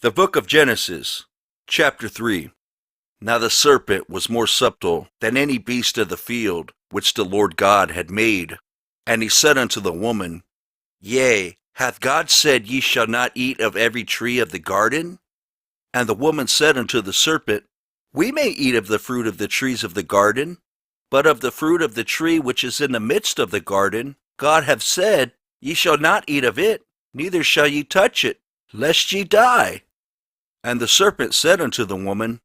The book of Genesis, chapter 3. Now the serpent was more subtle than any beast of the field which the Lord God had made. And he said unto the woman, Yea, hath God said, Ye shall not eat of every tree of the garden? And the woman said unto the serpent, We may eat of the fruit of the trees of the garden, but of the fruit of the tree which is in the midst of the garden, God hath said, Ye shall not eat of it, neither shall ye touch it, lest ye die. And the serpent said unto the woman,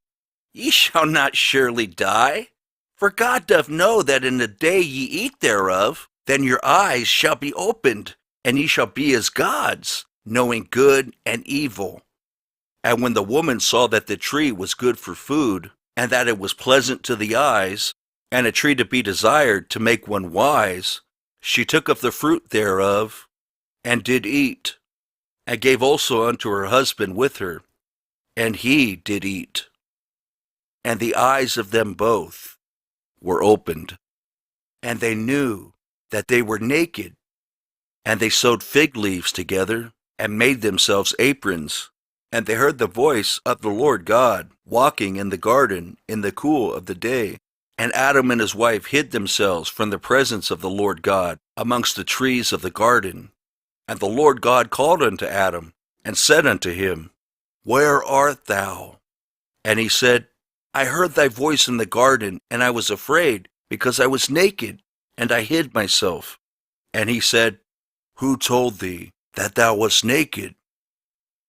Ye shall not surely die. For God doth know that in the day ye eat thereof, then your eyes shall be opened, and ye shall be as gods, knowing good and evil. And when the woman saw that the tree was good for food, and that it was pleasant to the eyes, and a tree to be desired to make one wise, she took of the fruit thereof, and did eat, and gave also unto her husband with her, and he did eat. And the eyes of them both were opened, and they knew that they were naked. And they sewed fig leaves together, and made themselves aprons. And they heard the voice of the Lord God walking in the garden in the cool of the day. And Adam and his wife hid themselves from the presence of the Lord God amongst the trees of the garden. And the Lord God called unto Adam, and said unto him, Where art thou? And he said, I heard thy voice in the garden, and I was afraid, because I was naked, and I hid myself. And he said, Who told thee that thou wast naked?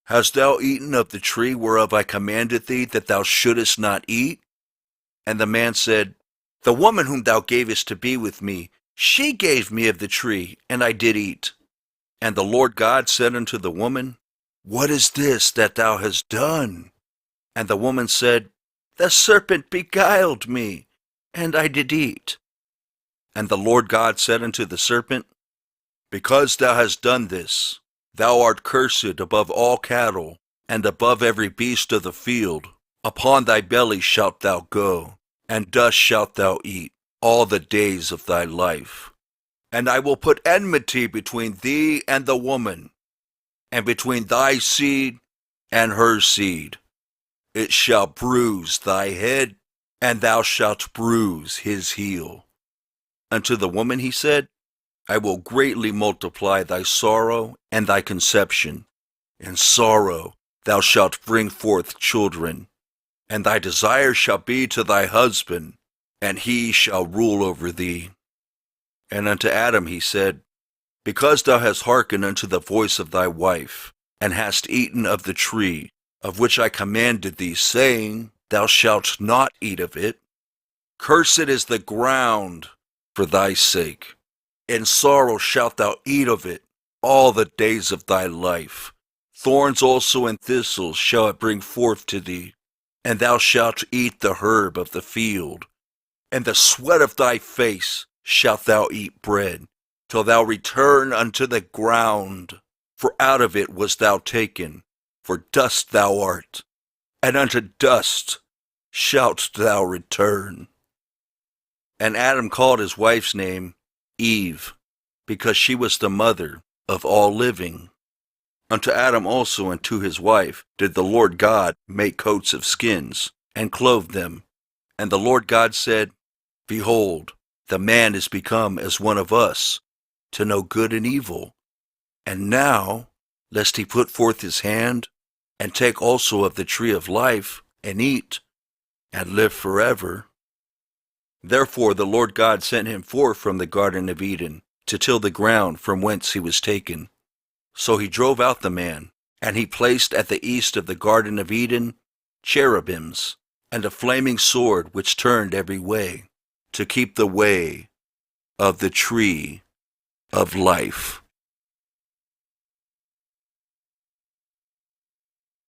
Hast thou eaten of the tree whereof I commanded thee that thou shouldest not eat? And the man said, The woman whom thou gavest to be with me, she gave me of the tree, and I did eat. And the Lord God said unto the woman, What is this that thou hast done? And the woman said, The serpent beguiled me, and I did eat. And the Lord God said unto the serpent, Because thou hast done this, thou art cursed above all cattle, and above every beast of the field. Upon thy belly shalt thou go, and dust shalt thou eat all the days of thy life. And I will put enmity between thee and the woman, and between thy seed and her seed. It shall bruise thy head, and thou shalt bruise his heel. Unto the woman he said, I will greatly multiply thy sorrow and thy conception. In sorrow thou shalt bring forth children, and thy desire shall be to thy husband, and he shall rule over thee. And unto Adam he said, Because thou hast hearkened unto the voice of thy wife, and hast eaten of the tree, of which I commanded thee, saying, Thou shalt not eat of it, cursed is the ground for thy sake. In sorrow shalt thou eat of it all the days of thy life. Thorns also and thistles shall it bring forth to thee, and thou shalt eat the herb of the field. And the sweat of thy face shalt thou eat bread, till thou return unto the ground. For out of it wast thou taken, for dust thou art, and unto dust shalt thou return. And Adam called his wife's name Eve, because she was the mother of all living. Unto Adam also and to his wife did the Lord God make coats of skins, and clothe them. And the Lord God said, Behold, the man is become as one of us, to know good and evil. And now, lest he put forth his hand, and take also of the tree of life, and eat, and live forever. Therefore the Lord God sent him forth from the Garden of Eden, to till the ground from whence he was taken. So he drove out the man, and he placed at the east of the Garden of Eden cherubims, and a flaming sword which turned every way, to keep the way of the tree of life.